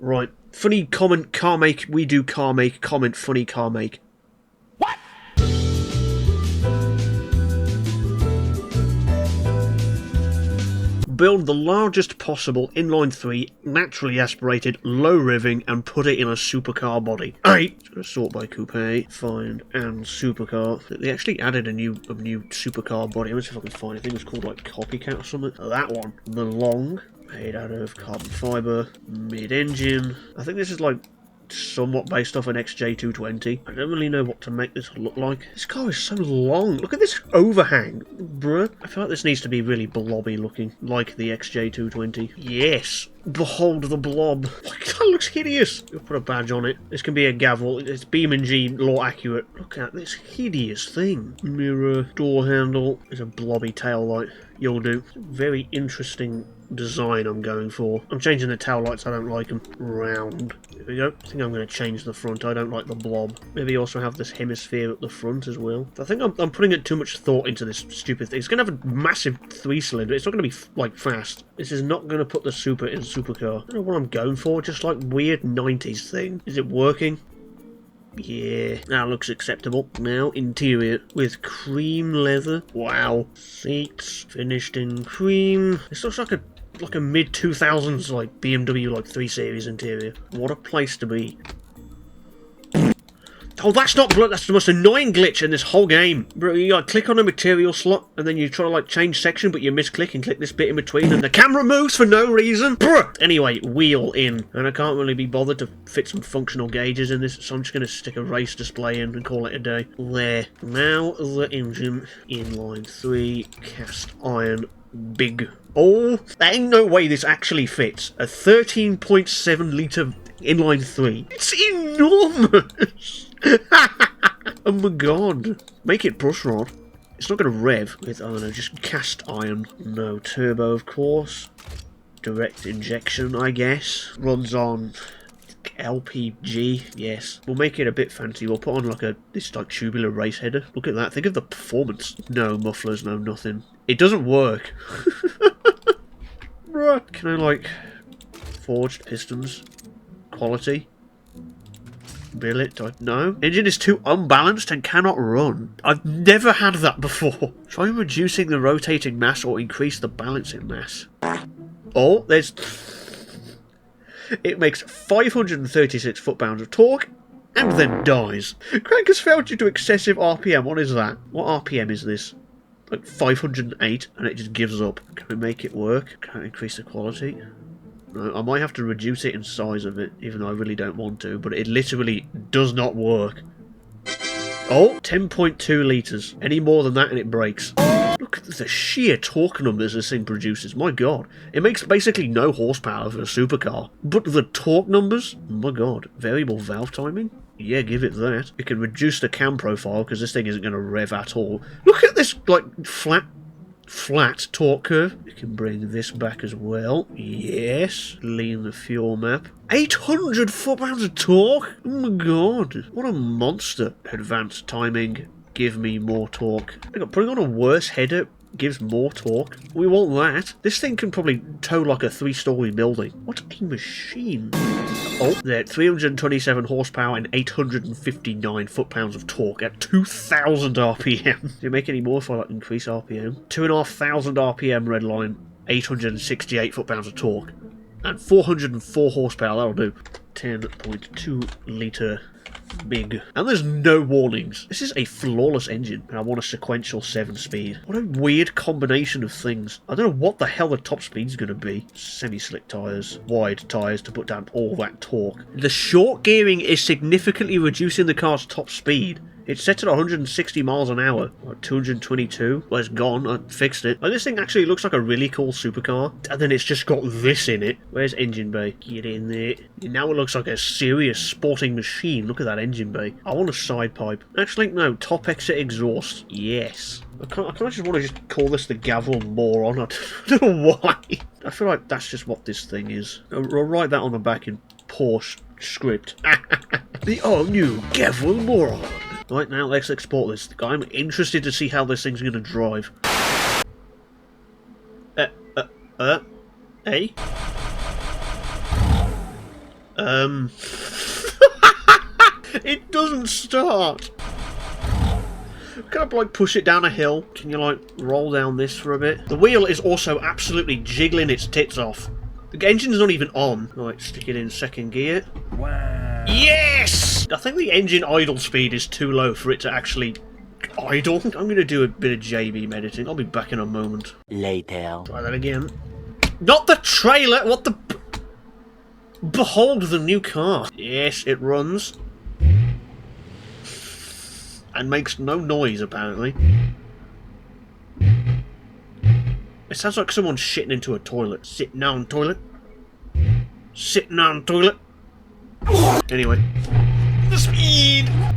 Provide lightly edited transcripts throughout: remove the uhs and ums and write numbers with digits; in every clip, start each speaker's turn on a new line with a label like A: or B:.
A: Right. Funny comment, car make, we do car make, comment, funny car make.
B: What?
A: Build the largest possible inline-3, naturally aspirated, low revving, and put it in a supercar body. 8. Sort by coupe, find, and supercar. They actually added a new supercar body. Let's see if I can find it. I think it was called like Copycat or something. That one. The long, made out of carbon fibre, mid-engine. I think this is like somewhat based off an XJ220. I don't really know what to make this look like. This car is so long. Look at this overhang, bruh. I feel like this needs to be really blobby looking, like the XJ220. Yes! Behold the blob. That looks hideous. You'll put a badge on it. This can be a gavel. It's BeamNG law accurate. Look at this hideous thing. Mirror, door handle. There's a blobby tail light. You'll do. Very interesting design I'm going for. I'm changing the tail lights. I don't like them. Round. There we go. I think I'm going to change the front. I don't like the blob. Maybe also have this hemisphere at the front as well. I think I'm putting too much thought into this stupid thing. It's going to have a massive 3-cylinder. It's not going to be like fast. This is not going to put the super in supercar. I don't know what I'm going for. Just like weird 90s thing. Is it working? Yeah, that looks acceptable. Now, interior with cream leather. Wow. Seats finished in cream. This looks like a mid-2000s like BMW like 3 Series interior. What a place to be. Oh, that's not blood. That's the most annoying glitch in this whole game. Bro, you gotta click on a material slot, and then you try to like change section, but you misclick and click this bit in between, and the camera moves for no reason. Bruh. Anyway, wheel in, and I can't really be bothered to fit some functional gauges in this, so I'm just gonna stick a race display in and call it a day. There. Now the engine, inline 3, cast iron, big. Oh, there ain't no way this actually fits. A 13.7 litre inline 3. It's enormous. Oh my god. Make it brush rod. It's not going to rev with, I don't know, just cast iron. No turbo, of course. Direct injection, I guess. Runs on LPG, yes. We'll make it a bit fancy. We'll put on like this like tubular race header. Look at that. Think of the performance. No mufflers, no nothing. It doesn't work. Can I like forged pistons? Quality? Billet? No. Engine is too unbalanced and cannot run. I've never had that before. Try reducing the rotating mass or increase the balancing mass. Oh, there's... It makes 536 foot-pounds of torque and then dies. Crank has failed due to excessive RPM. What is that? What RPM is this? Like 508 and it just gives up. Can we make it work? Can I increase the quality? No, I might have to reduce it in size of it, even though I really don't want to, but it literally does not work. Oh, 10.2 litres. Any more than that and it breaks. Look at the sheer torque numbers this thing produces. My god. It makes basically no horsepower for a supercar. But the torque numbers? My god. Variable valve timing? Yeah, give it that. It can reduce the cam profile because this thing isn't going to rev at all. Look at this, like, flat torque curve. You can bring this back as well. Yes. Lean the fuel map. 800 foot-pounds of torque? Oh my god. What a monster. Advanced timing. Give me more torque. Hang on, putting on a worse header gives more torque. We want that. This thing can probably tow like a 3-story building. What a machine. Oh, there, 327 horsepower and 859 foot-pounds of torque at 2,000 RPM. Do you make any more if I like increase RPM? 2,500 RPM red line, 868 foot-pounds of torque. And 404 horsepower, that'll do. 10.2 litre big. And there's no warnings. This is a flawless engine, and I want a sequential 7-speed. What a weird combination of things. I don't know what the hell the top speed's going to be. Semi-slick tyres, wide tyres to put down all that torque. The short gearing is significantly reducing the car's top speed. It's set at 160 miles an hour, or 222. Well, it's gone. I fixed it. Like, this thing actually looks like a really cool supercar, and then it's just got this in it. Where's engine bay? Get in there. Now it looks like a serious sporting machine. Look at that engine bay. I want a side pipe. Actually, no. Top exit exhaust. Yes. I kind of just want to just call this the gavel moron. I don't know why. I feel like that's just what this thing is. I'll write that on the back in Porsche script. The all-new gavel moron. Right, now let's export this. I'm interested to see how this thing's going to drive. It doesn't start. Can I, like, push it down a hill? Can you, like, roll down this for a bit? The wheel is also absolutely jiggling its tits off. The engine's not even on. Right, stick it in second gear.
B: Wow.
A: Yes! I think the engine idle speed is too low for it to actually idle. I'm going to do a bit of JB editing. I'll be back in a moment.
B: Later.
A: Try that again. Not the trailer! What the... Behold the new car. Yes, it runs. And makes no noise, apparently. It sounds like someone's shitting into a toilet. Sitting down toilet. Sitting down toilet. Anyway. The speed! Oh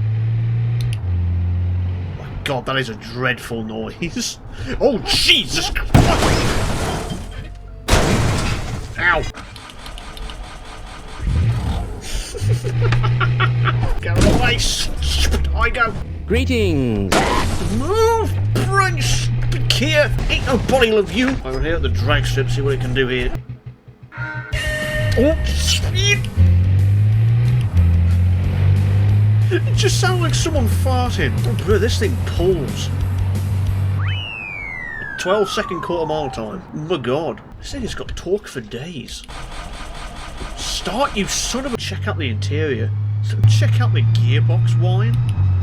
A: my god, that is a dreadful noise. Oh, Jesus Christ! Ow! Get out of the way, stupid Igo!
B: Greetings.
A: Move, bring stupid Kia! Ain't nobody love you! I'm here at the drag strip, see what it can do here. Oh, speed! It just sounds like someone farting. Oh, bro, this thing pulls. 12-second quarter-mile time. Oh my god. This thing has got torque for days. Start, you son of a... Check out the interior. Check out the gearbox whine.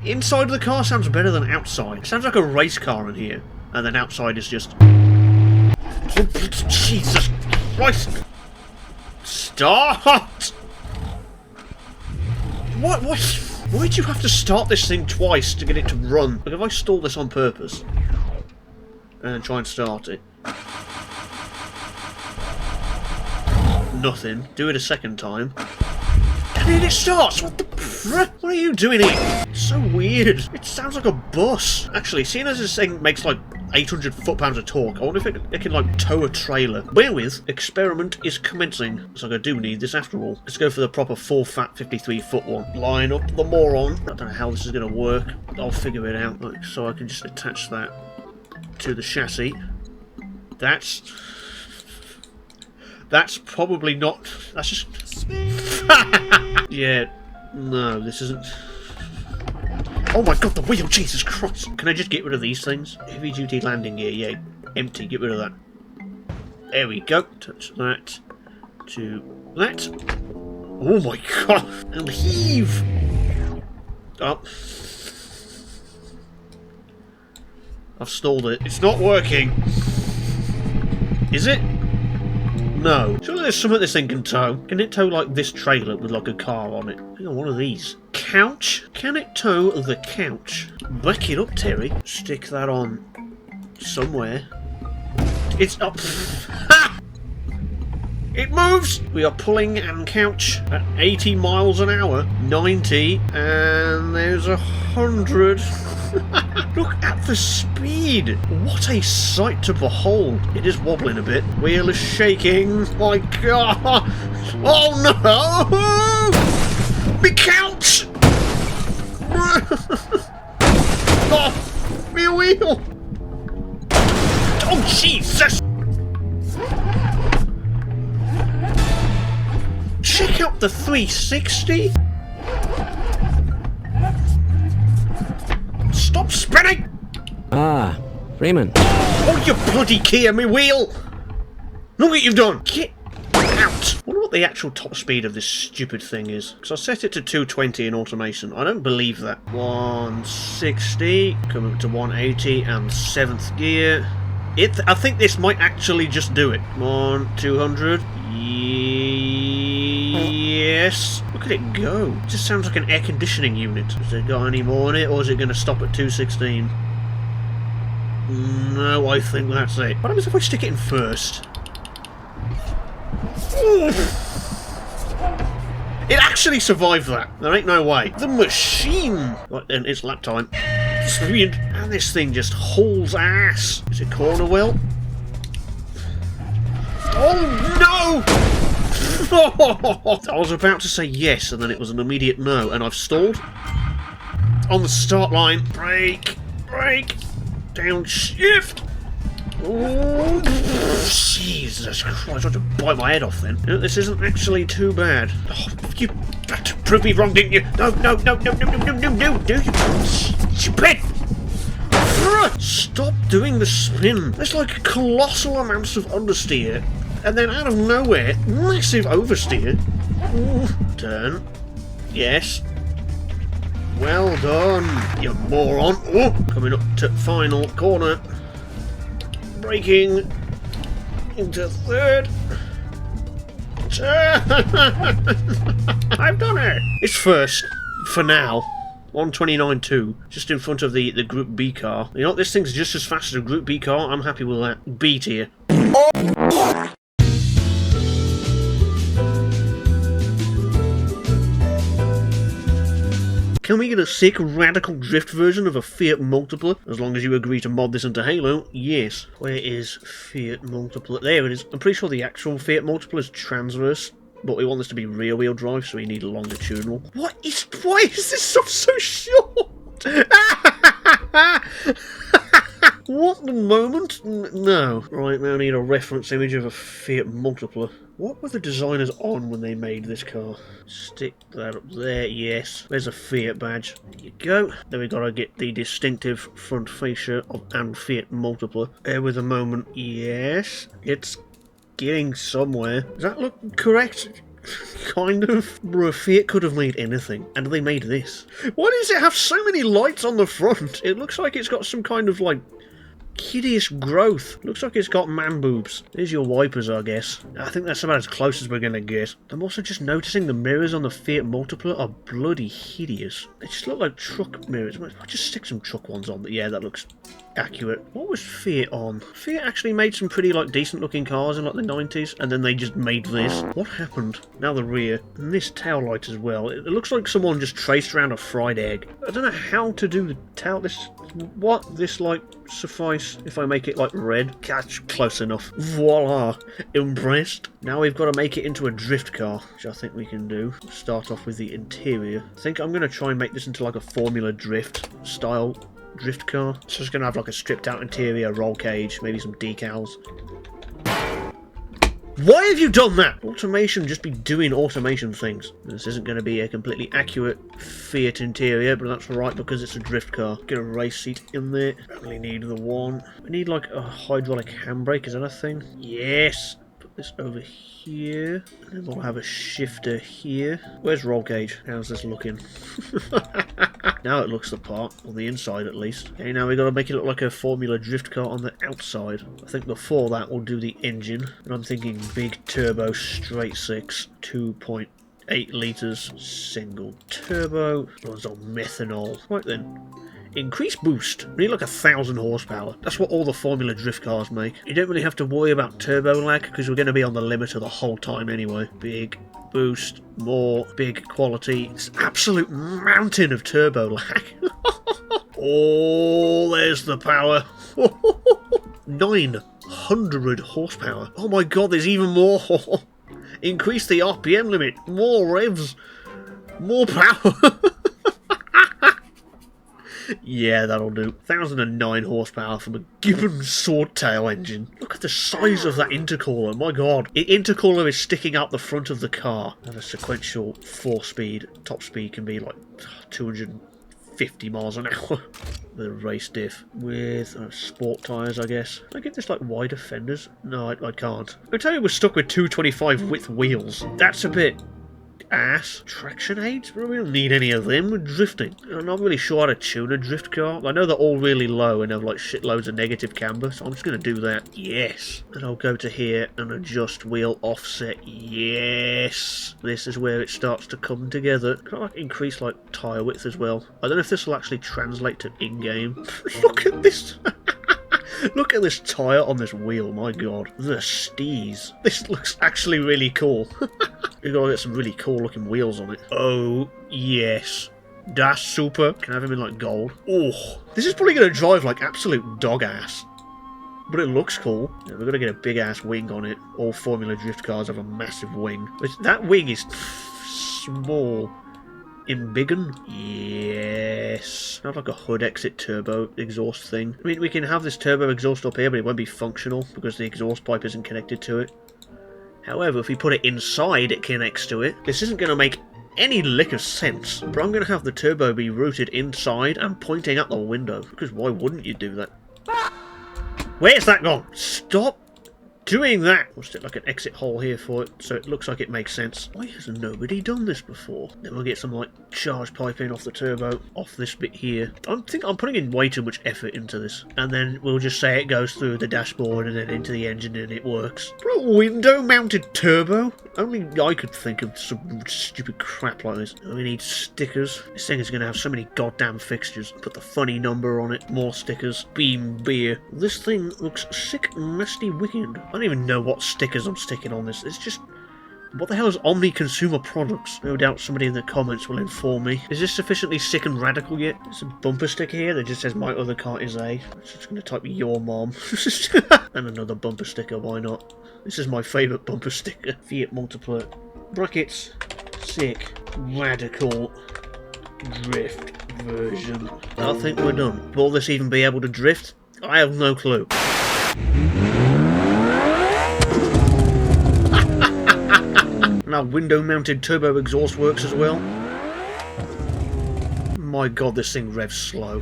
A: Inside of the car sounds better than outside. It sounds like a race car in here. And then outside is just... Jesus Christ! Start! What? Why'd you have to start this thing twice to get it to run? Like, if I stall this on purpose and then try and start it. Nothing. Do it a second time. And then it starts! What the frick? What are you doing here? It's so weird. It sounds like a bus. Actually, seeing as this thing makes like 800 foot-pounds of torque, I wonder if it can like tow a trailer. Wherewith, experiment is commencing. So I do need this after all. Let's go for the proper full fat 53 foot one. Line up the moron. I don't know how this is going to work. I'll figure it out. Like, so I can just attach that to the chassis. That's probably not... That's just... Yeah. No, this isn't... Oh my god, the wheel! Jesus Christ! Can I just get rid of these things? Heavy duty landing gear, yeah. Empty, get rid of that. There we go. Touch that. To that. Oh my god! And heave! Up. I've stalled it. It's not working. Is it? No. Surely there's something this thing can tow. Can it tow like this trailer with like a car on it? Hang on, one of these. Couch? Can it tow the couch? Back it up, Terry. Stick that on somewhere. It's up. Ha! It moves! We are pulling and couch at 80 miles an hour. 90. And there's 100. Look at the speed! What a sight to behold! It is wobbling a bit. Wheel is shaking. My god! Oh no! Me couch! Oh, me wheel! Oh Jesus! Check out the 360! Stop spinning!
B: Ah, Freeman.
A: Oh, you bloody Kia, me wheel! Look what you've done! Get out! I wonder what the actual top speed of this stupid thing is. Because I set it to 220 in automation. I don't believe that. 160, coming up to 180 and 7th gear. I think this might actually just do it. 200. Yes. Look at it go. It just sounds like an air conditioning unit. Has it got any more in it, or is it going to stop at 216? No, I think that's it. What happens if I stick it in first? It actually survived that. There ain't no way. The machine! Right then, it's lap time. And this thing just hauls ass. Is it corner well? Oh no! I was about to say yes, and then it was an immediate no, and I've stalled. On the start line. Brake! Brake! Downshift! Oh, Jesus Christ, I had to bite my head off then. You know, this isn't actually too bad. Oh, you proved me wrong, didn't you? No, no, no, no, no, no, no, no, no, do you? Stupid! Stop doing the spin. There's like colossal amounts of understeer, and then out of nowhere, massive oversteer. Ooh, turn. Yes. Well done, you moron. Oh, coming up to final corner. Braking into third. I've done it. It's first for now. 129.2, just in front of the Group B car. You know what? This thing's just as fast as a Group B car. I'm happy with that. B tier. Can we get a sick, radical drift version of a Fiat Multipla? As long as you agree to mod this into Halo, yes. Where is Fiat Multipla? There it is. I'm pretty sure the actual Fiat Multipla is transverse, but we want this to be rear-wheel drive, so we need longitudinal. Why is this so short? What the moment? No. Right, now I need a reference image of a Fiat Multipla. What were the designers on when they made this car? Stick that up there, yes. There's a Fiat badge. There you go. Then we gotta get the distinctive front fascia of an Fiat Multipla. There with a moment. Yes. It's getting somewhere. Does that look correct? Kind of. Bro, Fiat could have made anything, and they made this. Why does it have so many lights on the front? It looks like it's got some kind of, like, hideous growth. Looks like it's got man boobs. There's your wipers, I guess. I think that's about as close as we're gonna get. I'm also just noticing the mirrors on the Fiat Multipla are bloody hideous. They just look like truck mirrors. I'll just stick some truck ones on. Yeah, that looks accurate. What was Fiat on? Fiat actually made some pretty, like, decent looking cars in, like, the 90s, and then they just made this. What happened? Now the rear. And this tail light as well. It looks like someone just traced around a fried egg. I don't know how to do the tail. This light suffice if I make it, like, red? Catch close enough. Voila. Impressed. Now we've got to make it into a drift car, which I think we can do. Start off with the interior. I think I'm going to try and make this into, like, a Formula Drift style drift car. So it's going to have like a stripped out interior, roll cage, maybe some decals. Why have you done that? Automation just be doing automation things. This isn't going to be a completely accurate Fiat interior, but that's alright because it's a drift car. Get a race seat in there. Only need the one. We need like a hydraulic handbrake, is that a thing? Yes! Put this over here. And then we'll have a shifter here. Where's roll cage? How's this looking? Now it looks the part, on the inside at least. Okay, now we've got to make it look like a Formula Drift car on the outside. I think before that we'll do the engine. And I'm thinking big turbo straight six, 2.8 litres, single turbo, runs on methanol. Right then. Increased boost. We need like 1,000 horsepower. That's what all the Formula Drift cars make. You don't really have to worry about turbo lag because we're going to be on the limiter the whole time anyway. Big boost, more, big quality. It's an absolute mountain of turbo lag. Oh, there's the power. 900 horsepower. Oh my god, there's even more. Increase the RPM limit. More revs. More power. Yeah, that'll do. 1,009 horsepower from a Gibbon Swordtail engine. Look at the size of that intercooler, my god. The intercooler is sticking out the front of the car. And a sequential 4-speed. Top speed can be like 250 miles an hour. The race diff with sport tyres, I guess. Can I get this like wider fenders? No, I can't. I tell you we're stuck with 225 width wheels. That's a bit ass. Traction aids? We don't need any of them. We're drifting. I'm not really sure how to tune a drift car. I know they're all really low and have like shitloads of negative camber, so I'm just going to do that. Yes. And I'll go to here and adjust wheel offset. Yes. This is where it starts to come together. Can I like increase like tyre width as well? I don't know if this will actually translate to in-game. Look at this. Look at this tyre on this wheel, my god. The steez. This looks actually really cool. We've got to get some really cool looking wheels on it. Oh, yes. That's super. Can I have him in like gold? Oh, this is probably going to drive like absolute dog ass. But it looks cool. Yeah, we're going to get a big ass wing on it. All Formula Drift cars have a massive wing. But that wing is small. Embiggen? Yes. Not like a hood exit turbo exhaust thing. I mean, we can have this turbo exhaust up here, but it won't be functional because the exhaust pipe isn't connected to it. However, if we put it inside, it connects to it. This isn't going to make any lick of sense, but I'm going to have the turbo be routed inside and pointing out the window, because why wouldn't you do that? Where's that gone? Stop doing that! We'll stick like an exit hole here for it, so it looks like it makes sense. Why has nobody done this before? Then we'll get some like charge piping off the turbo, off this bit here. I'm putting in way too much effort into this. And then we'll just say it goes through the dashboard and then into the engine and it works. What a window-mounted turbo? Only I could think of some stupid crap like this. We need stickers. This thing is going to have so many goddamn fixtures. Put the funny number on it. More stickers. Beam beer. This thing looks sick, nasty, wicked. I don't even know what stickers I'm sticking on this. It's just... What the hell is Omni Consumer Products? No doubt somebody in the comments will inform me. Is this sufficiently sick and radical yet? There's a bumper sticker here that just says my other car is A. I'm just going to type your mom. And another bumper sticker, why not? This is my favourite bumper sticker. Fiat Multipla. Brackets. Sick. Radical. Drift version. I think we're done. Will this even be able to drift? I have no clue. Now window-mounted turbo exhaust works as well. My god, this thing revs slow.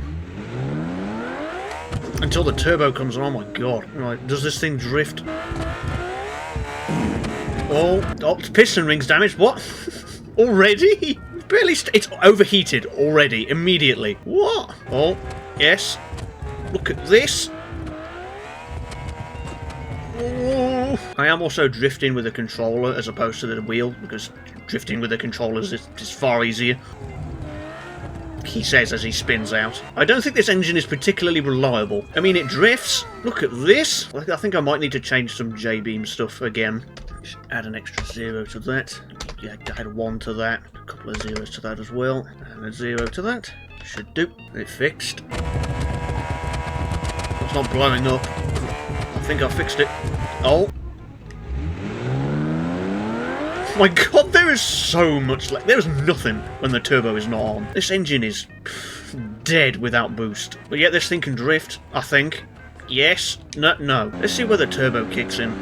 A: Until the turbo comes on, oh my god. Right, does this thing drift? Oh, piston rings damaged. What? Already? Barely. It's overheated already, immediately. What? Oh, yes. Look at this. Oh. I am also drifting with a controller as opposed to the wheel, because drifting with the controllers is far easier. He says as he spins out. I don't think this engine is particularly reliable. I mean, it drifts. Look at this. I think I might need to change some J-beam stuff again. Just add an extra 0 to that. Yeah, add 1 to that. A couple of zeros to that as well. And a 0 to that. Should do. It fixed. It's not blowing up. I think I fixed it. Oh. My god, there is so much there's nothing when the turbo is not on. This engine is dead without boost. But yet this thing can drift, I think. Yes. No, no. Let's see where the turbo kicks in.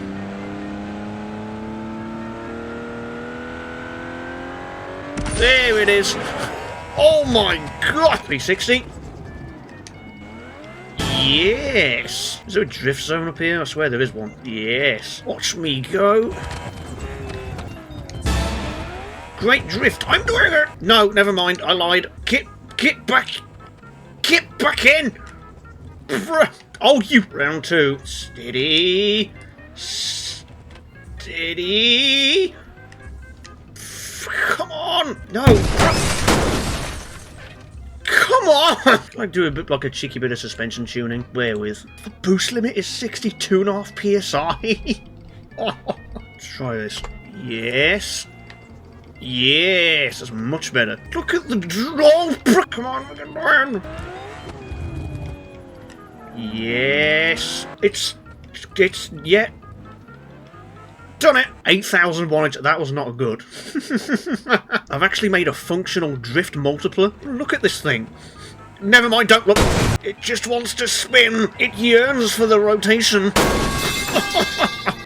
A: There it is. Oh my god. 360. Yes. Is there a drift zone up here? I swear there is one. Yes. Watch me go. Great drift. I'm doing it. No, never mind. I lied. Get back. Get back in. Oh, you. Round 2. Steady. Steady. Come on. No. Come on. I do a bit like a cheeky bit of suspension tuning. Wherewith. The boost limit is 62.5 psi. Oh, let's try this. Yes. Yes, that's much better. Look at the draw. Come on, we can burn. Yes, it's yeah. Done it. 8,000 wattage. That was not good. I've actually made a functional drift multipler. Look at this thing. Never mind. Don't look. It just wants to spin. It yearns for the rotation.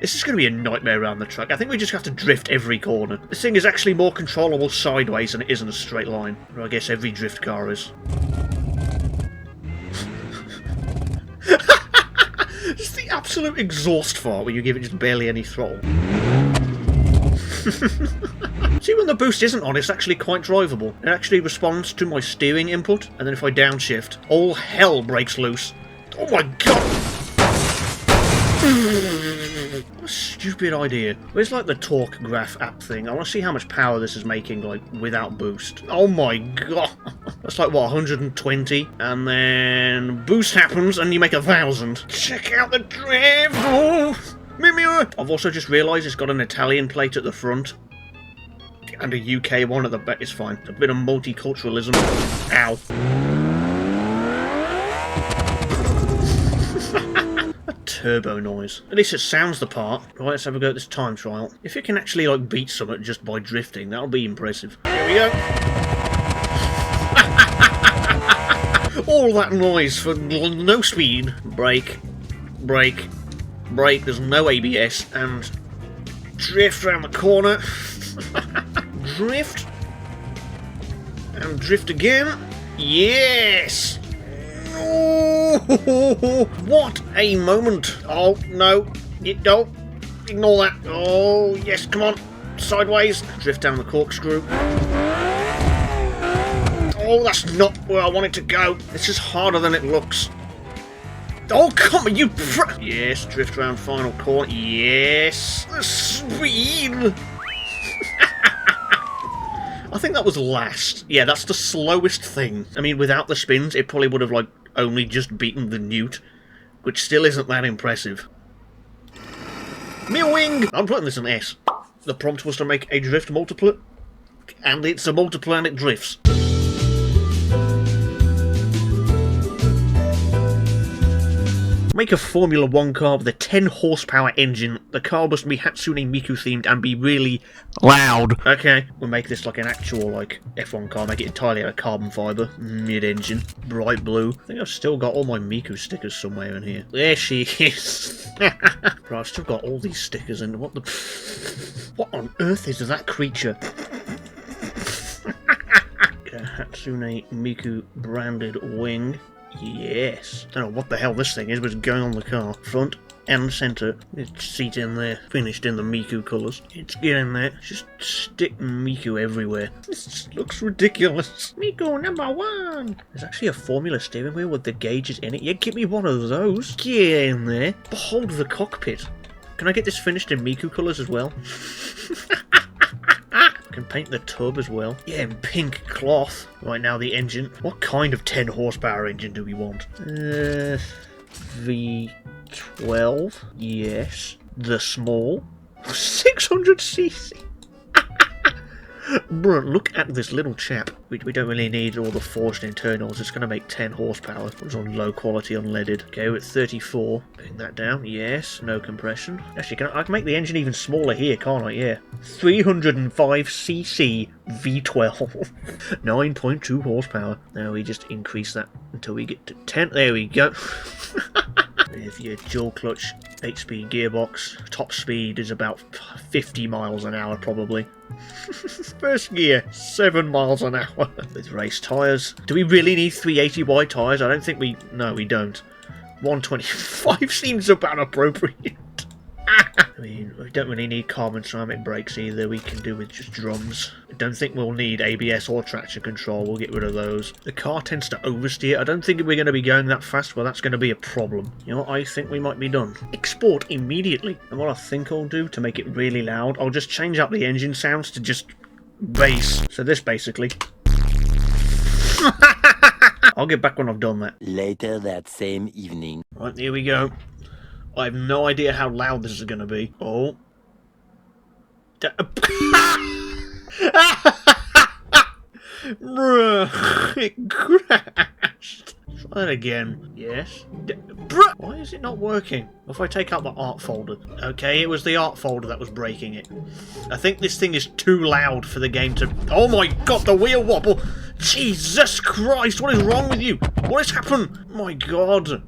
A: This is going to be a nightmare around the track. I think we just have to drift every corner. This thing is actually more controllable sideways than it is in a straight line. Or I guess every drift car is. Just the absolute exhaust fart where you give it just barely any throttle. See, when the boost isn't on, it's actually quite drivable. It actually responds to my steering input, and then if I downshift, all hell breaks loose. Oh my god! What a stupid idea. Where's like the torque graph app thing? I want to see how much power this is making, like, without boost. Oh my god. That's like, what, 120? And then boost happens and you make 1,000. Check out the drift! Oh, Mimir! I've also just realised it's got an Italian plate at the front. And a UK one at the back. It's fine. It's a bit of multiculturalism. Ow. turbo noise. At least it sounds the part. Right, let's have a go at this time trial. If it can actually like beat something just by drifting, that'll be impressive. Here we go. All that noise for no speed. Brake, brake, brake. There's no ABS and drift around the corner. Drift and drift again. Yes. Oh, what a moment! Oh no, don't ignore that. Oh yes, come on, sideways, drift down the corkscrew. Oh, that's not where I want it to go. This is harder than it looks. Oh come on, you! Yes, drift around final corner. Yes, the speed. I think that was last. Yeah, that's the slowest thing. I mean, without the spins, it probably would have like only just beaten the Newt, which still isn't that impressive. Wing! I'm putting this in S. The prompt was to make a drift multiplet, and it's a multiplet and it drifts. Make a Formula 1 car with a 10 horsepower engine. The car must be Hatsune Miku themed and be really loud. Okay, we'll make this like an actual like F1 car, make it entirely out of carbon fibre, mid-engine, bright blue. I think I've still got all my Miku stickers somewhere in here. There she is. Right, I've still got all these stickers in. What the... What on earth is that creature? Hatsune Miku branded wing. Yes. I don't know what the hell this thing is, but it's going on the car. Front and centre. It's seat in there. Finished in the Miku colours. It's getting there. Just stick Miku everywhere. This just looks ridiculous. Miku #1! There's actually a Formula steering wheel with the gauges in it. Yeah, give me one of those. Get in there. Behold the cockpit. Can I get this finished in Miku colours as well? I can paint the tub as well. Yeah, in pink cloth. Right now, the engine. What kind of 10 horsepower engine do we want? V12. Yes. The small. 600cc. Bruh, look at this little chap. We don't really need all the forged internals. It's going to make 10 horsepower. It's on low quality unleaded. Okay, we're at 34. Bring that down. Yes, no compression. Actually, I can make the engine even smaller here, can't I? Yeah. 305cc V12. 9.2 horsepower. Now we just increase that until we get to 10. There we go. There's your dual clutch 8-speed gearbox. Top speed is about 50 miles an hour probably. First gear, 7 miles an hour. With race tyres. Do we really need 380 wide tyres? I don't think we... No, we don't. 125 seems about appropriate. I mean, we don't really need carbon ceramic brakes either. We can do with just drums. I don't think we'll need ABS or traction control. We'll get rid of those. The car tends to oversteer. I don't think we're going to be going that fast. Well, that's going to be a problem. You know what? I think we might be done. Export immediately. And what I think I'll do to make it really loud, I'll just change up the engine sounds to just bass. So this basically. I'll get back when I've done that.
B: Later that same evening.
A: Right, here we go. I have no idea how loud this is going to be. Oh. Bruh, it crashed. Try it again. Yes. Bruh, why is it not working? If I take out the art folder. Okay, it was the art folder that was breaking it. I think this thing is too loud for the game to... Oh my god, the wheel wobble! Jesus Christ, what is wrong with you? What has happened? My god.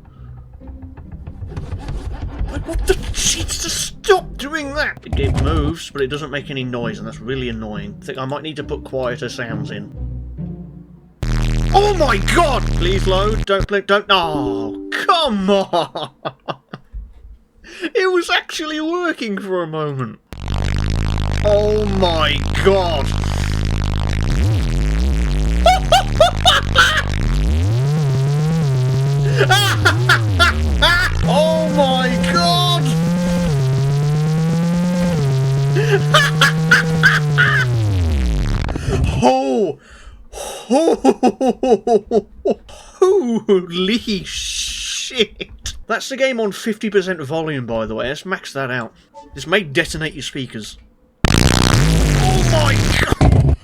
A: What the shit? To stop doing that! It moves, but it doesn't make any noise, and that's really annoying. I think I might need to put quieter sounds in. Oh my god! Please load. Don't blink. Don't. Oh, come on! It was actually working for a moment. Oh my god! Oh my god! Oh! Holy shit! That's the game on 50% volume, by the way. Let's max that out. This may detonate your speakers. Oh my god!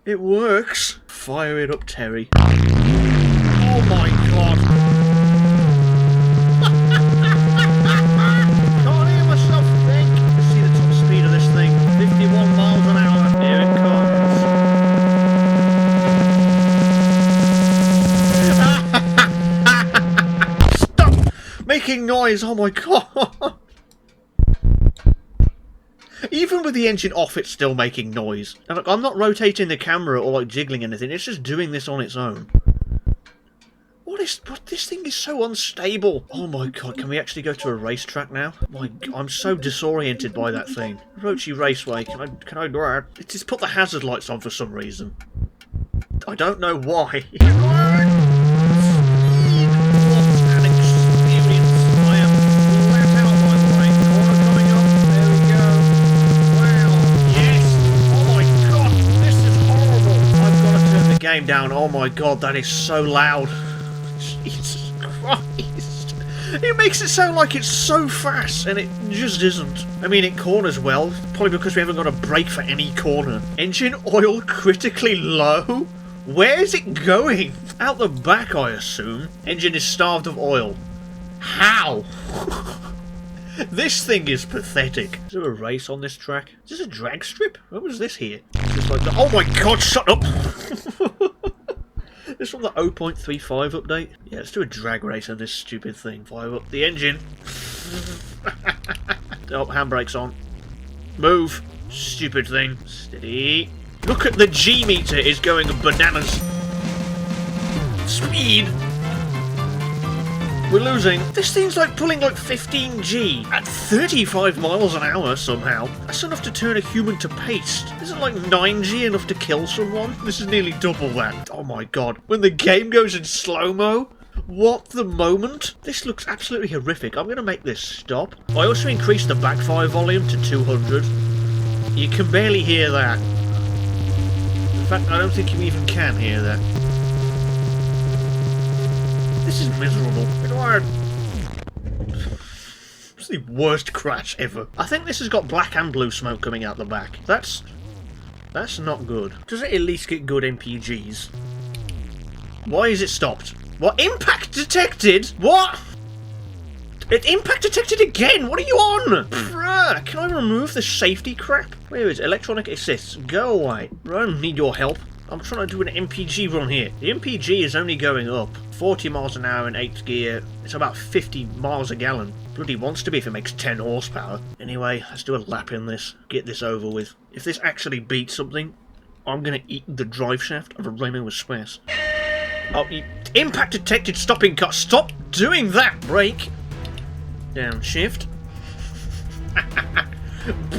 A: It works. Fire it up, Terry. Oh my god. making noise. Oh my god. Even with the engine off, it's still making noise. And look, I'm not rotating the camera or like jiggling anything. It's just doing this on its own. What? This thing is so unstable. Oh my god, can we actually go to a racetrack now? My god, I'm so disoriented by that thing. Rochi Raceway, can I do it? It's just put the hazard lights on for some reason. I don't know why. What an experience. I am flat out, by the way. Corner coming up. There we go. Wow. Yes. Oh my god, this is horrible. I've got to turn the game down. Oh my god, that is so loud. Jesus Christ. It makes it sound like it's so fast, and it just isn't. I mean, it corners well, probably because we haven't got a brake for any corner. Engine oil critically low? Where's it going? Out the back, I assume. Engine is starved of oil. How? This thing is pathetic. Is there a race on this track? Is this a drag strip? What was this here? It's like oh my god, shut up! This from the 0.35 update? Yeah, let's do a drag race on this stupid thing. Fire up the engine. Oh, handbrake's on. Move. Stupid thing. Steady. Look at the G meter is going bananas. Speed. We're losing. This thing's like pulling like 15G at 35 miles an hour somehow. That's enough to turn a human to paste. Isn't like 9G enough to kill someone? This is nearly double that. Oh my god. When the game goes in slow-mo? What the moment? This looks absolutely horrific. I'm going to make this stop. I also increased the backfire volume to 200. You can barely hear that. In fact, I don't think you even can hear that. This is miserable. It's the worst crash ever. I think this has got black and blue smoke coming out the back. That's not good. Does it at least get good MPGs? Why is it stopped? What? Impact detected? What? It impact detected again? What are you on? Bruh, can I remove the safety crap? Where is it? Electronic assists. Go away. I don't need your help. I'm trying to do an MPG run here. The MPG is only going up. 40 miles an hour in 8th gear. It's about 50 miles a gallon. Bloody wants to be if it makes 10 horsepower. Anyway, let's do a lap in this. Get this over with. If this actually beats something, I'm going to eat the drive shaft of a Renault Express. Oh, impact detected stopping car. Stop doing that! Brake. Downshift.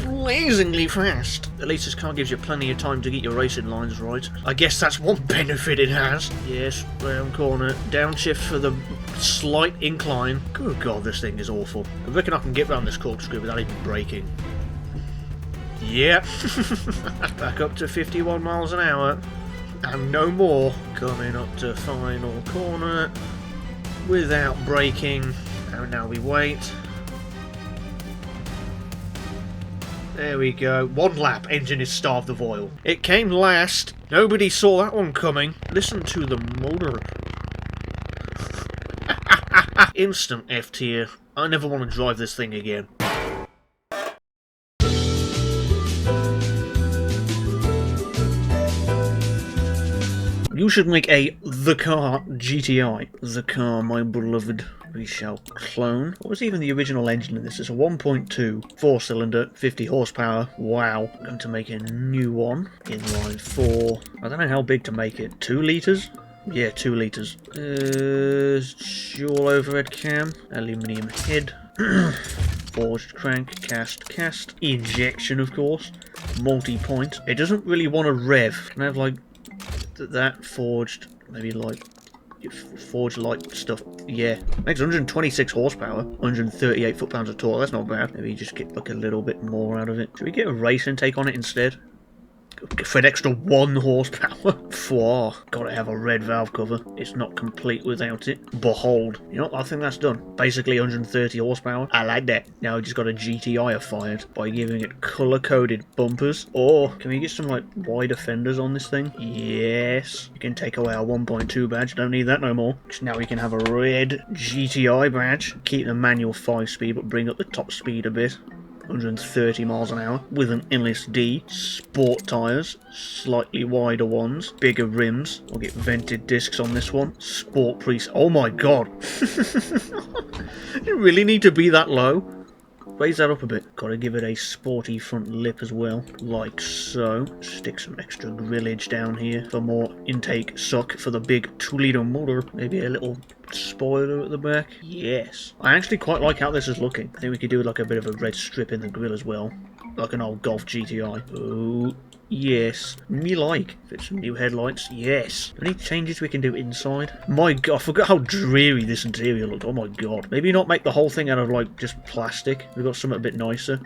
A: Blazingly fast. At least this car gives you plenty of time to get your racing lines right. I guess that's one benefit it has. Yes, round corner. Downshift for the slight incline. Good god, this thing is awful. I reckon I can get round this corkscrew without even braking. Yep. Back up to 51 miles an hour. And no more. Coming up to final corner. Without braking. And now we wait. There we go. One lap. Engine is starved of oil. It came last. Nobody saw that one coming. Listen to the motor. Instant F tier. I never want to drive this thing again. You should make a The Car GTI. The car, my beloved. We shall clone. What was even the original engine in this? It's a 1.2 4-cylinder, 50 horsepower. Wow. I'm going to make a new one. Inline 4. I don't know how big to make it. 2 litres? Yeah, 2 litres. Dual overhead cam. Aluminium head. Forged crank. Cast. Injection, of course. Multi-point. It doesn't really want to rev. Can I have, like, that forged, maybe like forged light stuff? Yeah, makes 126 horsepower, 138 foot-pounds of torque. That's not bad. Maybe just get like a little bit more out of it. Should we get a race intake on it instead? For an extra 1 horsepower. Fwah. Gotta have a red valve cover. It's not complete without it. Behold. You know, I think that's done. Basically 130 horsepower. I like that. Now we just got a GTI fired by giving it colour-coded bumpers. Or, can we get some, like, wide fenders on this thing? Yes. You can take away our 1.2 badge. Don't need that no more. So now we can have a red GTI badge. Keep the manual 5-speed, but bring up the top speed a bit. 130 miles an hour with an LSD, sport tyres, slightly wider ones, bigger rims. I'll get vented discs on this one. Sport priest. Oh my god. You really need to be that low? Raise that up a bit. Gotta give it a sporty front lip as well, like so. Stick some extra grillage down here for more intake suck for the big 2-litre motor. Maybe a little spoiler at the back. Yes. I actually quite like how this is looking. I think we could do like a bit of a red strip in the grille as well, like an old Golf GTI. Oh, yes. Me like. Fit some new headlights. Yes. Any changes we can do inside? My god, I forgot how dreary this interior looked. Oh my god. Maybe not make the whole thing out of like just plastic. We've got something a bit nicer.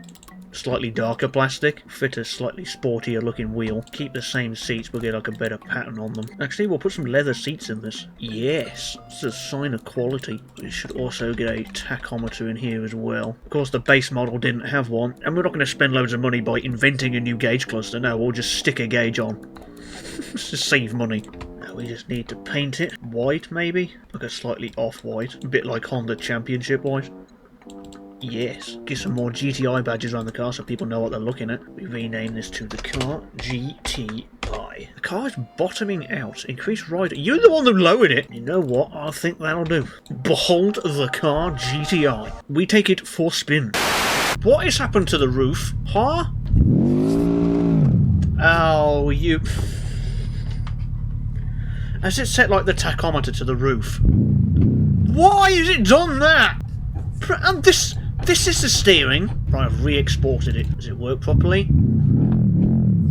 A: Slightly darker plastic. Fit a slightly sportier looking wheel. Keep the same seats, we'll get like a better pattern on them. Actually, we'll put some leather seats in this. Yes. It's a sign of quality. We should also get a tachometer in here as well. Of course, the base model didn't have one, and we're not going to spend loads of money by inventing a new gauge cluster. No, we'll just stick a gauge on. Let's just save money. Now we just need to paint it. White, maybe? Like a slightly off-white. A bit like Honda Championship white. Yes. Get some more GTI badges around the car so people know what they're looking at. We rename this to the car GTI. The car is bottoming out. Increase ride. You're the one that lowered it. You know what? I think that'll do. Behold the car GTI. We take it for spin. What has happened to the roof? Huh? Oh, you... Has it set like the tachometer to the roof? Why has it done that? And this is the steering. Right, I've re-exported it. Does it work properly?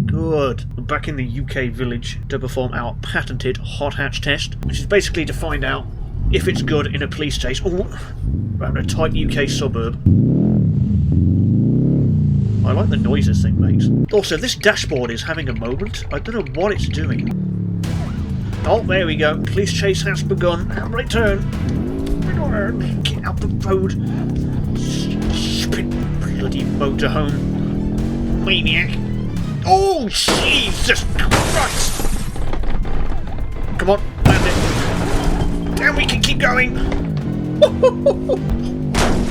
A: Good. We're back in the UK village to perform our patented hot hatch test, which is basically to find out if it's good in a police chase around a tight UK suburb. I like the noise this thing makes. Also, this dashboard is having a moment. I don't know what it's doing. Oh, there we go. Police chase has begun. Handbrake turn. Get out the road. Stupid bloody motorhome. Maniac. Oh, Jesus Christ! Come on, land it. Damn, we can keep going.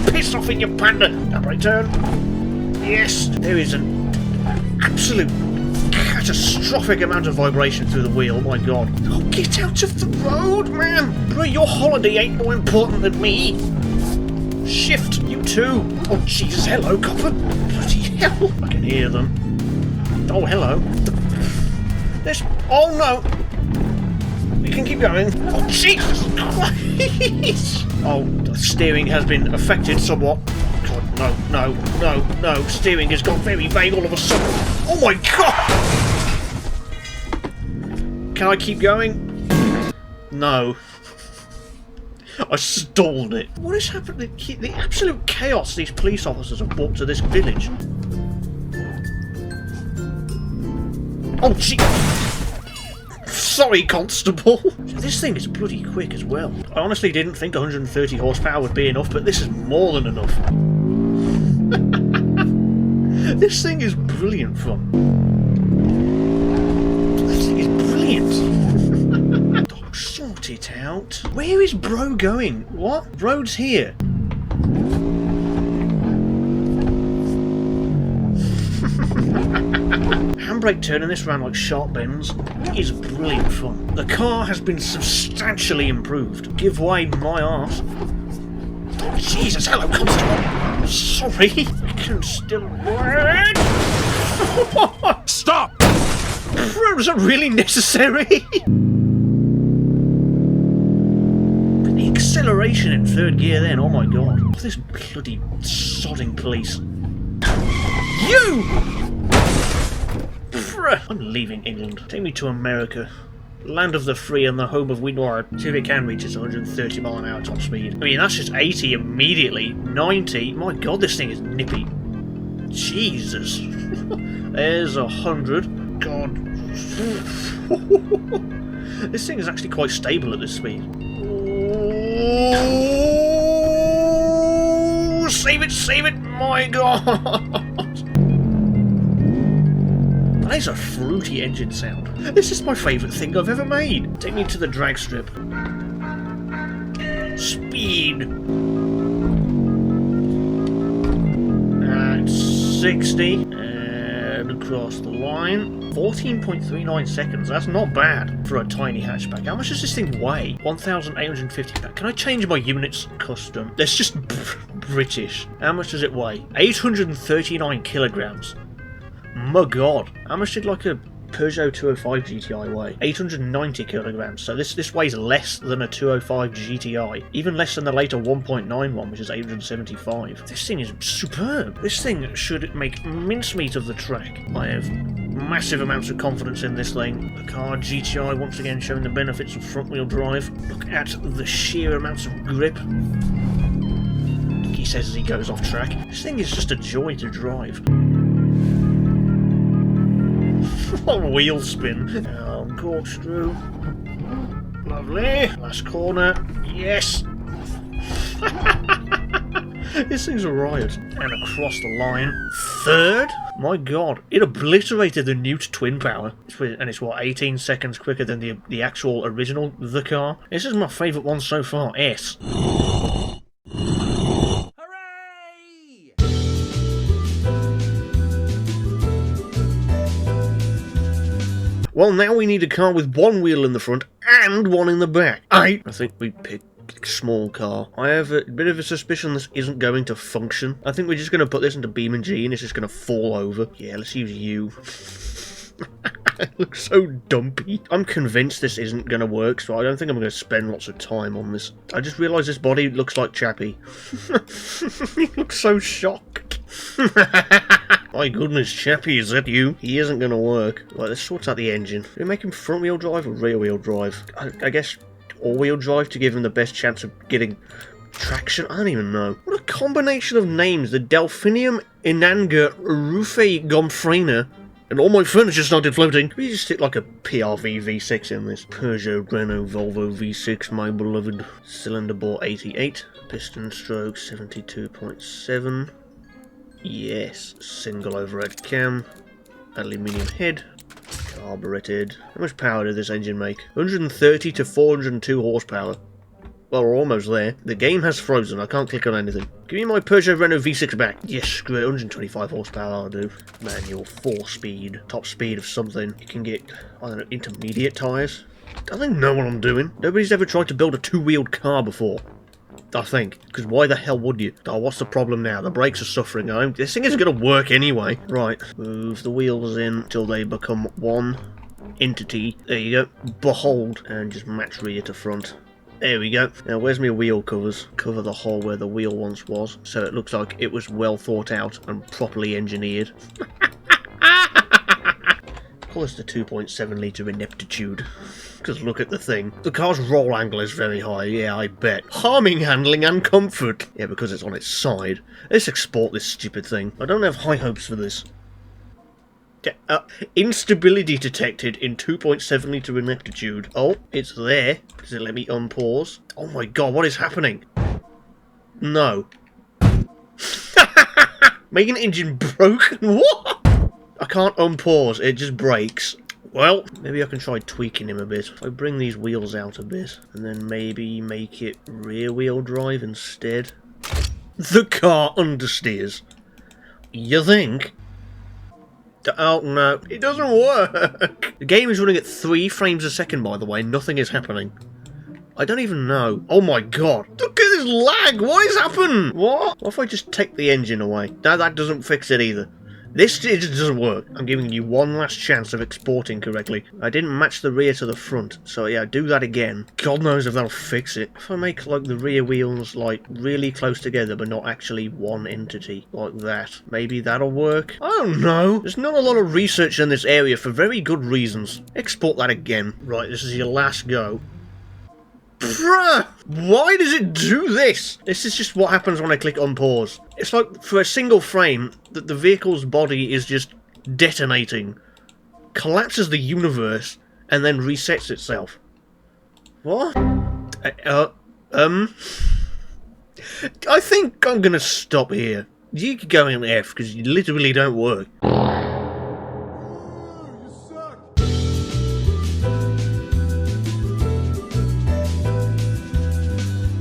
A: Piss off in your panda. Handbrake turn. Yes, there is an absolute catastrophic amount of vibration through the wheel. Oh my god. Oh, get out of the road, man! Bro, your holiday ain't more important than me. Shift, you too. Oh, Jesus, hello, copper. Bloody hell. I can hear them. Oh, hello. There's... Oh, no. We can keep going. Oh, Jesus Christ. Oh, the steering has been affected somewhat. God, no. Steering has gone very vague all of a sudden. Oh, my God. Can I keep going? No. I stalled it. What has happened? The absolute chaos these police officers have brought to this village. Oh, gee. Sorry, Constable. This thing is bloody quick as well. I honestly didn't think 130 horsepower would be enough, but this is more than enough. This thing is brilliant fun. Oh, sort it out. Where is bro going? What? Road's here. Handbrake turning this around like sharp bends is brilliant fun. The car has been substantially improved. Give way, my arse. Oh, Jesus, hello, Constable. Sorry. I can still work.
C: Stop!
A: Was that really necessary? The acceleration in third gear then, oh my god. This bloody sodding police. You! I'm leaving England. Take me to America. Land of the free and the home of Winor. See if it can reach its 130 mile an hour top speed. I mean, that's just 80 immediately. 90. My god, this thing is nippy. Jesus. There's 100. God. This thing is actually quite stable at this speed. Oh, save it, my god. That is a fruity engine sound. This is my favourite thing I've ever made. Take me to the drag strip. Speed. That's 60, and across the line. 14.39 seconds, that's not bad for a tiny hatchback. How much does this thing weigh? 1,850 pounds. Can I change my units custom? That's just British. How much does it weigh? 839 kilograms. My god. How much did like a Peugeot 205 GTI weigh? 890 kilograms. So this weighs less than a 205 GTI. Even less than the later 1.91, which is 875. This thing is superb. This thing should make mincemeat of the track. I have massive amounts of confidence in this thing. The car GTI once again showing the benefits of front-wheel drive. Look at the sheer amounts of grip. He says as he goes off track. This thing is just a joy to drive. Wheel spin. Corkscrew. Lovely. Last corner. Yes. This thing's a riot. And across the line. Third? My god. It obliterated the Newt twin power. And it's what, 18 seconds quicker than the actual original The Car? This is my favourite one so far. S. Well, now we need a car with one wheel in the front and one in the back. I think we pick a small car. I have a bit of a suspicion this isn't going to function. I think we're just going to put this into BeamNG and it's just going to fall over. Yeah, let's use you. It looks so dumpy. I'm convinced this isn't going to work, so I don't think I'm going to spend lots of time on this. I just realised this body looks like Chappie. He looks so shocked. My goodness, Chappie, is that you? He isn't going to work. Right, let's sort out the engine. Do we make him front-wheel drive or rear-wheel drive? I guess all-wheel drive to give him the best chance of getting traction? I don't even know. What a combination of names. The Delphinium Inanga Rufe Gomfrena. And all my furniture started floating. Can we just stick like a PRV V6 in this? Peugeot, Renault, Volvo V6, my beloved. Cylinder bore 88. Piston stroke 72.7. Yes. Single overhead cam. Aluminium head. Carburetted. How much power did this engine make? 130 to 402 horsepower. Well, we're almost there. The game has frozen. I can't click on anything. Give me my Peugeot Renault V6 back. Yes, screw it. 125 horsepower, I'll do. Manual, 4-speed. Top speed of something. You can get, I don't know, intermediate tyres. I don't know what I'm doing. Nobody's ever tried to build a two-wheeled car before. I think. Because why the hell would you? Oh, what's the problem now? The brakes are suffering. This thing isn't going to work anyway. Right. Move the wheels in until they become one entity. There you go. Behold. And just match rear to front. There we go. Now, where's my wheel covers? Cover the hole where the wheel once was, so it looks like it was well thought out and properly engineered. Call this the 2.7 litre ineptitude. Because look at the thing. The car's roll angle is very high, yeah, I bet. Harming handling and comfort. Yeah, because it's on its side. Let's export this stupid thing. I don't have high hopes for this. Instability detected in 2.7 litre ineptitude. Oh, it's there. Does it let me unpause? Oh my god, what is happening? No. Making engine broken? What? I can't unpause, it just breaks. Well, maybe I can try tweaking him a bit. If I bring these wheels out a bit, and then maybe make it rear-wheel drive instead. The car understeers. You think? Oh no, it doesn't work! The game is running at 3 frames a second, by the way, nothing is happening. I don't even know. Oh my god, look at this lag! What has happened? What if I just take the engine away? No, that doesn't fix it either. This just doesn't work. I'm giving you one last chance of exporting correctly. I didn't match the rear to the front, so yeah, do that again. God knows if that'll fix it. If I make like the rear wheels like really close together but not actually one entity, like that, maybe that'll work? I don't know. There's not a lot of research in this area for very good reasons. Export that again. Right, this is your last go. Bruh! Why does it do this? This is just what happens when I click on pause. It's like, for a single frame, that the vehicle's body is just detonating, collapses the universe, and then resets itself. What? I think I'm gonna stop here. You can go in F, because you literally don't work.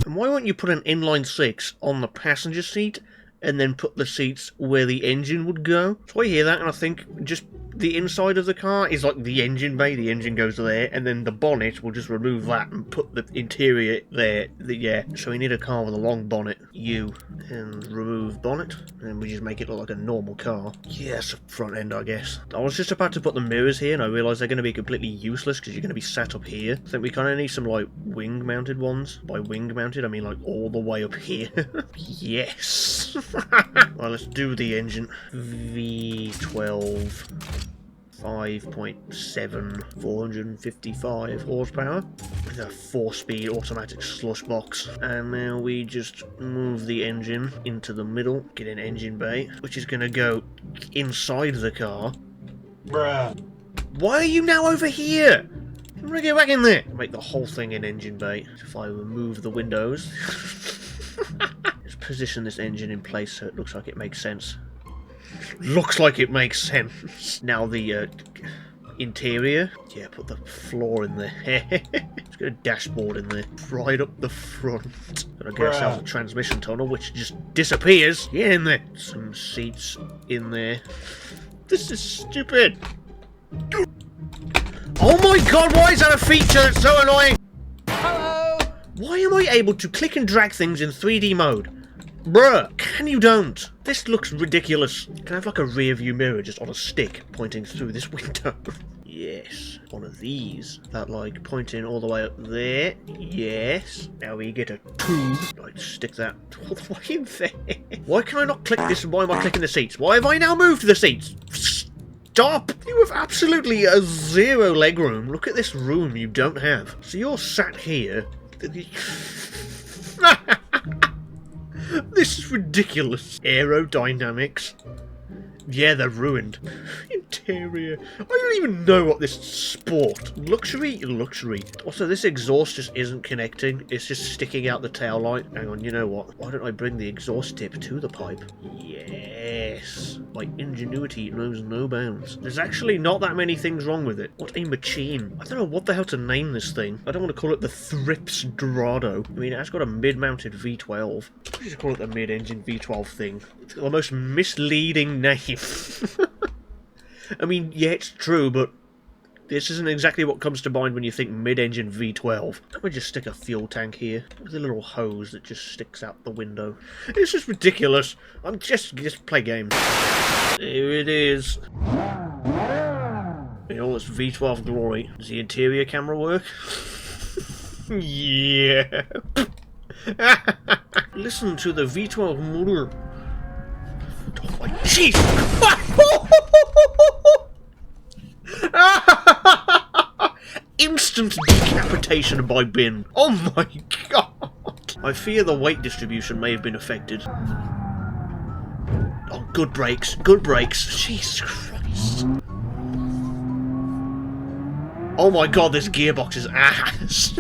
A: Why won't you put an inline 6 on the passenger seat and then put the seats where the engine would go. So I hear that and I think just the inside of the car is like the engine bay, the engine goes there, and then the bonnet will just remove that and put the interior there. Yeah, so we need a car with a long bonnet. And remove bonnet, and we just make it look like a normal car. Yes, front end, I guess. I was just about to put the mirrors here and I realised they're going to be completely useless because you're going to be sat up here. I think we kind of need some like wing mounted ones. By wing mounted I mean like all the way up here. Yes. Well, let's do the engine. V12 5.7, 455 horsepower with a 4-speed automatic slush box. And now we just move the engine into the middle, get an engine bay, which is going to go inside the car.
C: Bruh.
A: Why are you now over here? I'm gonna get back in there. Make the whole thing an engine bay. If I remove the windows, just position this engine in place so it looks like it makes sense. Looks like it makes sense. Now the interior. Yeah, put the floor in there. Let's get a dashboard in there. Right up the front. Gonna get ourselves a transmission tunnel, which just disappears. Get in there. Some seats in there. This is stupid. Oh my god, why is that a feature? It's so annoying.
C: Hello.
A: Why am I able to click and drag things in 3D mode? Bruh, can you don't? This looks ridiculous. Can I have like a rear view mirror just on a stick pointing through this window? Yes. One of these. That like pointing all the way up there. Yes. Now we get a tube. Like stick that all the way in there. Why can I not click this and why am I clicking the seats? Why have I now moved the seats? Stop! You have absolutely zero legroom. Look at this room you don't have. So you're sat here. This is ridiculous. Aerodynamics. Yeah, they're ruined. Interior. I don't even know what this sport. Luxury? Luxury. Also, this exhaust just isn't connecting. It's just sticking out the tail light. Hang on, you know what? Why don't I bring the exhaust tip to the pipe? Yes. My ingenuity knows no bounds. There's actually not that many things wrong with it. What a machine. I don't know what the hell to name this thing. I don't want to call it the Thrips Dorado. I mean, it has got a mid-mounted V12. I just call it the mid-engine V12 thing. It's got the most misleading name. I mean, yeah, it's true, but this isn't exactly what comes to mind when you think mid-engine V12. Let me just stick a fuel tank here with a little hose that just sticks out the window. It's just ridiculous. I'm just play games. Here it is. In all its V12 glory. Does the interior camera work? Yeah. Listen to the V12 motor. Oh my jeez! Instant decapitation by bin. Oh my god! I fear the weight distribution may have been affected. Oh, good brakes, good brakes. Jesus Christ. Oh my god, this gearbox is ass.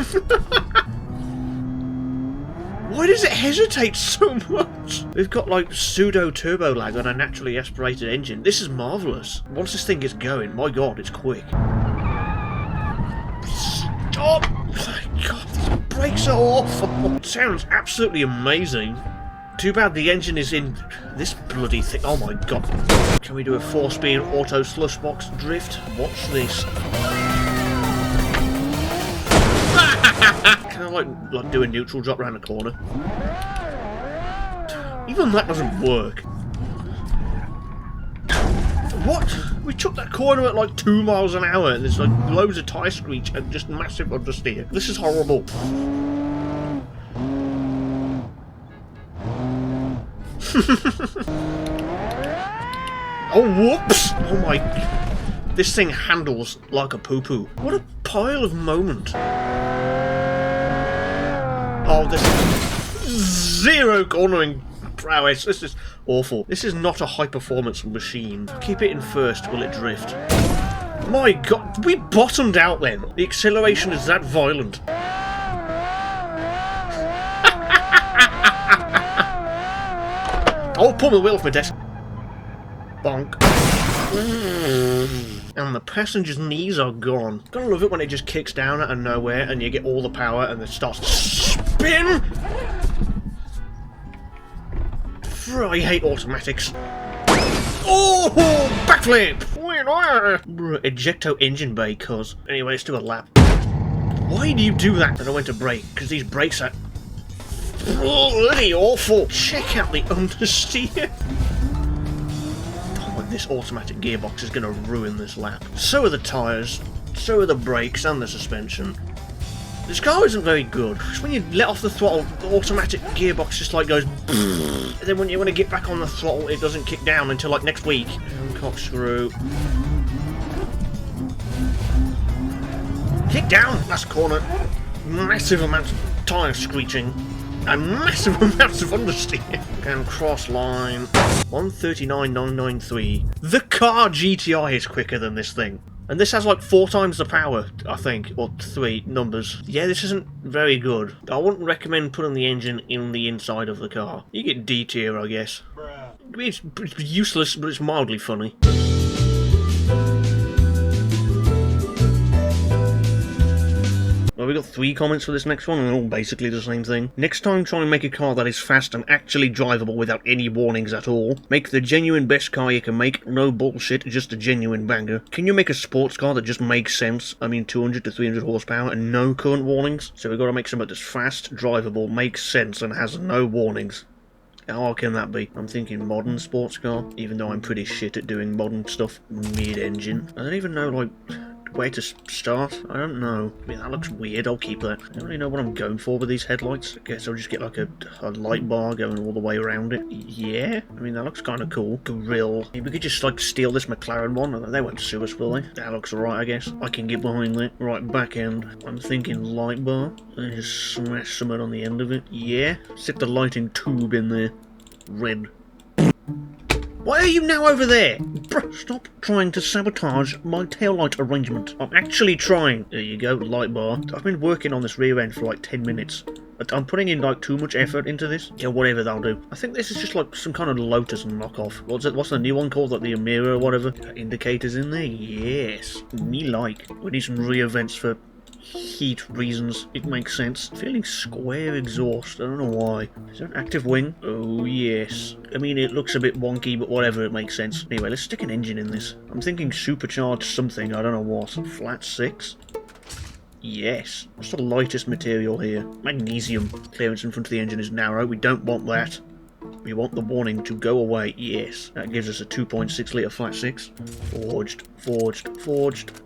A: Why does it hesitate so much? We've got like pseudo turbo lag on a naturally aspirated engine. This is marvellous. Once this thing gets going, my god, it's quick. Stop! Oh my god, these brakes are awful. It sounds absolutely amazing. Too bad the engine is in this bloody thing. Oh my god. Can we do a 4-speed auto slush box drift? Watch this. Can I like do a neutral drop around the corner? Even that doesn't work. What? We took that corner at like 2 miles an hour and there's like loads of tyre screech and just massive understeer. This is horrible. Oh, whoops! Oh my... This thing handles like a poo-poo. What a pile of moment. Oh, this is zero cornering prowess. This is awful. This is not a high-performance machine. Keep it in first. Will it drift? My god, we bottomed out then. The acceleration is that violent. Oh, pull the wheel off my desk. Bonk. And the passenger's knees are gone. Gotta love it when it just kicks down out of nowhere and you get all the power and it starts to spin. I hate automatics. Oh, backflip! Ejecto engine bay, cuz. Anyway, let's do a lap. Why do you do that? I don't want to brake, because these brakes are bloody awful. Check out the understeer. Oh, this automatic gearbox is going to ruin this lap. So are the tyres, so are the brakes and the suspension. This car isn't very good. Because when you let off the throttle, the automatic gearbox just like goes and then when you want to get back on the throttle, it doesn't kick down until like next week. Corkscrew. Kick down! Last corner. Massive amounts of tyre screeching. And massive amounts of understeer. And cross line. 139,993. The car GTI is quicker than this thing. And this has like 4 times the power, I think, or 3 numbers. Yeah, this isn't very good. I wouldn't recommend putting the engine in the inside of the car. You get D tier, I guess. It's useless, but it's mildly funny. Well, we got 3 comments for this next one, and they're all basically the same thing. Next time, try and make a car that is fast and actually drivable without any warnings at all. Make the genuine best car you can make, no bullshit, just a genuine banger. Can you make a sports car that just makes sense? I mean, 200 to 300 horsepower and no current warnings? So we've got to make something that's fast, drivable, makes sense, and has no warnings. How hard can that be? I'm thinking modern sports car, even though I'm pretty shit at doing modern stuff mid-engine. I don't even know, like, where to start? I don't know. I mean, that looks weird, I'll keep that. I don't really know what I'm going for with these headlights. I guess I'll just get like a light bar going all the way around it. Yeah, I mean, that looks kind of cool. Grill. Maybe we could just like steal this McLaren one. They won't sue us, will they? That looks alright, I guess. I can get behind that. Right, back end. I'm thinking light bar. And just smash something on the end of it. Yeah. Stick the lighting tube in there. Red. Why are you now over there? Bruh, stop trying to sabotage my taillight arrangement. I'm actually trying. There you go, light bar. I've been working on this rear end for like 10 minutes. I'm putting in like too much effort into this. Yeah, whatever, that'll do. I think this is just like some kind of Lotus knockoff. What's the new one called? Like the Amira or whatever? Indicators in there? Yes. Me like. We need some rear vents for heat reasons. It makes sense. Feeling square exhaust. I don't know why. Is there an active wing? Oh yes. I mean, it looks a bit wonky, but whatever, it makes sense. Anyway, let's stick an engine in this. I'm thinking supercharged something, I don't know what. Flat 6? Yes. What's the lightest material here? Magnesium. Clearance in front of the engine is narrow. We don't want that. We want the warning to go away. Yes. That gives us a 2.6 litre flat 6. Forged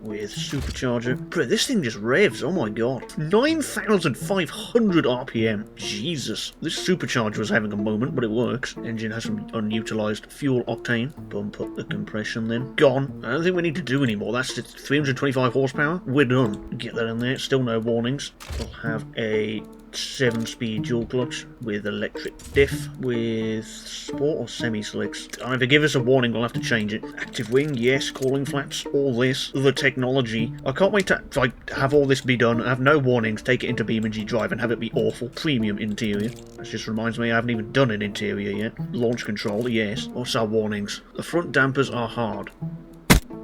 A: with supercharger. Bro, this thing just revs. Oh my god. 9,500 RPM. Jesus. This supercharger was having a moment, but it works. Engine has some unutilized fuel octane. Bump up the compression then. Gone. I don't think we need to do any more. That's 325 horsepower. We're done. Get that in there. Still no warnings. We'll have a 7-speed dual clutch with electric diff with sport or semi-slicks. Either give us a warning, we'll have to change it. Active wing, yes. Cooling flaps, all this. The technology. I can't wait to like have all this be done, have no warnings, take it into BeamNG.drive and have it be awful. Premium interior. That just reminds me I haven't even done an interior yet. Launch control, yes. What's our warnings? The front dampers are hard.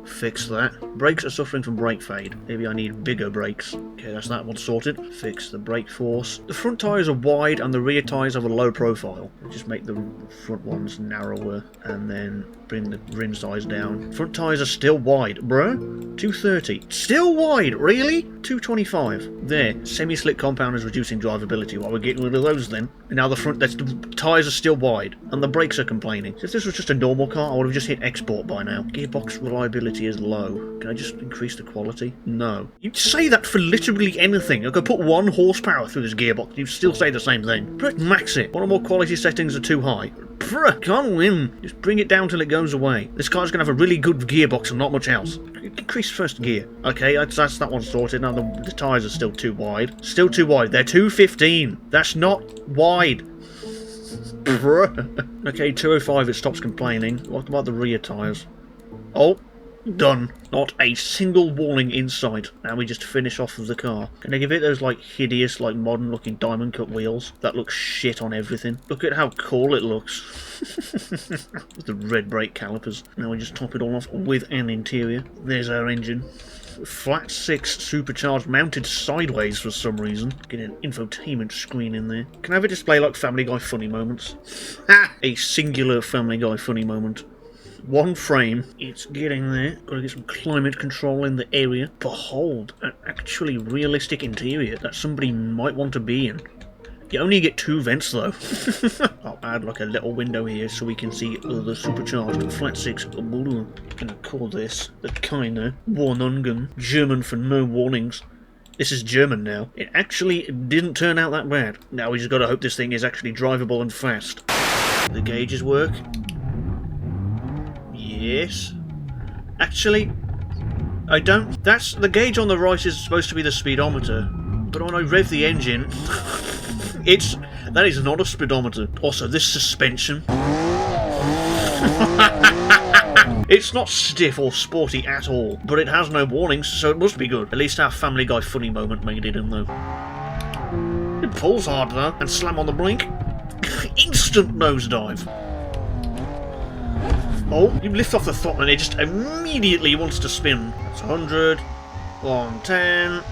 A: Fix that. Brakes are suffering from brake fade. Maybe I need bigger brakes. Okay, that's that one sorted. Fix the brake force. The front tyres are wide and the rear tyres have a low profile. Just make the front ones narrower and then bring the rim size down. Front tyres are still wide, bro. 230. Still wide, really? 225. There. Semi-slick compound is reducing drivability. Well, we're getting rid of those then. And now the tyres are still wide and the brakes are complaining. So if this was just a normal car, I would have just hit export by now. Gearbox reliability is low. Can I just increase the quality? No. You'd say that for literally anything. I could put 1 horsepower through this gearbox. You'd still say the same thing. But max it. One or more quality settings are too high. Bruh, can't win. Just bring it down till it goes away. This car's going to have a really good gearbox and not much else. Increase first gear. Okay, that's that one sorted. Now the tyres are still too wide. Still too wide. They're 215. That's not wide. Bruh. Okay, 205, it stops complaining. What about the rear tyres? Oh. Done. Not a single warning inside. Now we just finish off the car. Can I give it those like hideous, like modern looking diamond cut wheels that look shit on everything? Look at how cool it looks. With the red brake calipers. Now we just top it all off with an interior. There's our engine. Flat 6 supercharged mounted sideways for some reason. Get an infotainment screen in there. Can I have a display like Family Guy funny moments? Ha! A singular Family Guy funny moment. One frame, it's getting there. Gotta get some climate control in the area. Behold, an actually realistic interior that somebody might want to be in. You only get 2 vents though. I'll add like a little window here so we can see the supercharged flat 6. Gonna call this the Keine Warnungen, German for no warnings. This is German now. It actually didn't turn out that bad. Now we just gotta hope this thing is actually drivable and fast. The gauges work. Yes. Actually, I don't... That's... The gauge on the right is supposed to be the speedometer. But when I rev the engine... That is not a speedometer. Also, this suspension... It's not stiff or sporty at all, but it has no warnings, so it must be good. At least our Family Guy funny moment made it in, though. It pulls hard, though, and slam on the brake. Instant nosedive. Oh, you lift off the throttle and it just immediately wants to spin. That's 100, 110,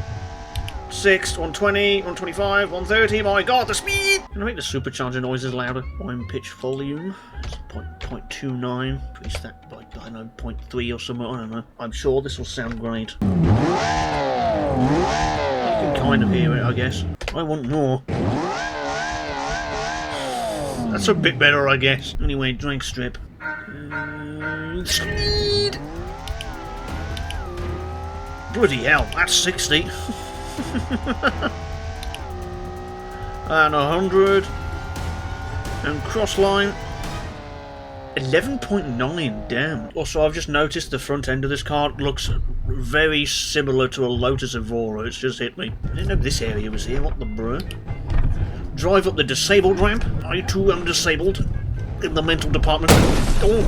A: 6, 120, 125, 130. My god, the speed! Can I make the supercharger noises louder? Volume pitch volume. It's 0.29. Increase that by, I don't know, 0.3 or something. I don't know. I'm sure this will sound great. You can kind of hear it, I guess. I want more. That's a bit better, I guess. Anyway, drag strip. Speed! Bloody hell, that's 60. And 100. And cross line. 11.9, damn. Also, I've just noticed the front end of this car looks very similar to a Lotus Evora. It's just hit me. I didn't know this area was here. What the bruh? Drive up the disabled ramp. I too am disabled. In the mental department. Oh!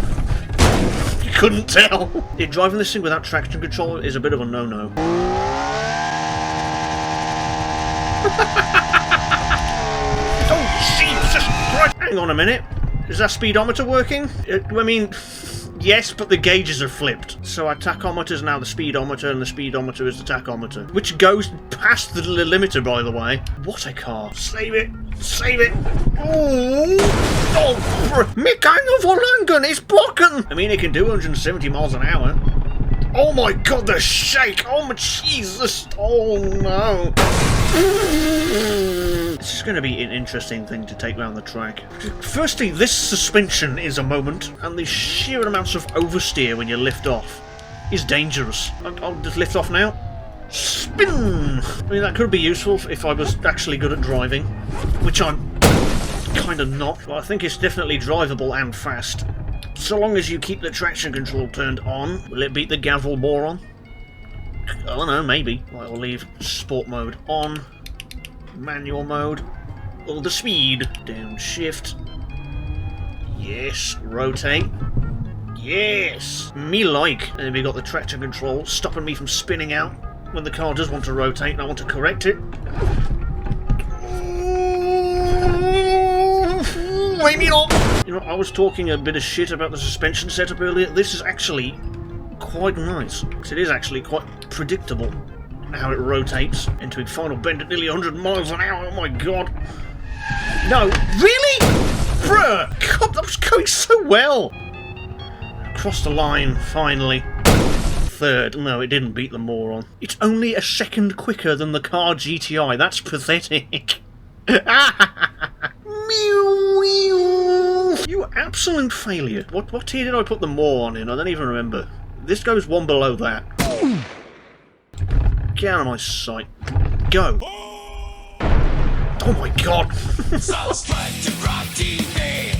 A: You couldn't tell! Yeah, driving this thing without traction control is a bit of a no-no. Oh, Jesus Christ! Hang on a minute. Is that speedometer working? I mean, yes, but the gauges are flipped. So our tachometer is now the speedometer, and the speedometer is the tachometer. Which goes past the limiter, by the way. What a car. Save it. Save it. Oh, Mechanical Verlangen is blocking. I mean, it can do 170 miles an hour. Oh my god, the shake. Oh my Jesus. Oh no. This is going to be an interesting thing to take around the track. Firstly, this suspension is a moment, and the sheer amounts of oversteer when you lift off is dangerous. I'll just lift off now. Spin! I mean, that could be useful if I was actually good at driving, which I'm kind of not. But I think it's definitely drivable and fast. So long as you keep the traction control turned on. Will it beat the Gavel Moron? I don't know, maybe. I'll leave sport mode on. Manual mode. All the speed. Downshift. Yes. Rotate. Yes. Me like. And then we got the traction control stopping me from spinning out when the car does want to rotate and I want to correct it. Maybe not. You know, I was talking a bit of shit about the suspension setup earlier. This is actually quite nice. It is actually quite predictable how it rotates into a final bend at nearly 100 miles an hour. Oh my god. No, really? Bruh, god, that was going so well. Crossed the line, finally. Third. No, it didn't beat the Moron. It's only a second quicker than the car GTI. That's pathetic. You absolute failure. What tier did I put the Moron in? I don't even remember. This goes one below that. Get out of my sight. Go. Oh my god.
C: Subscribe to GrogTV.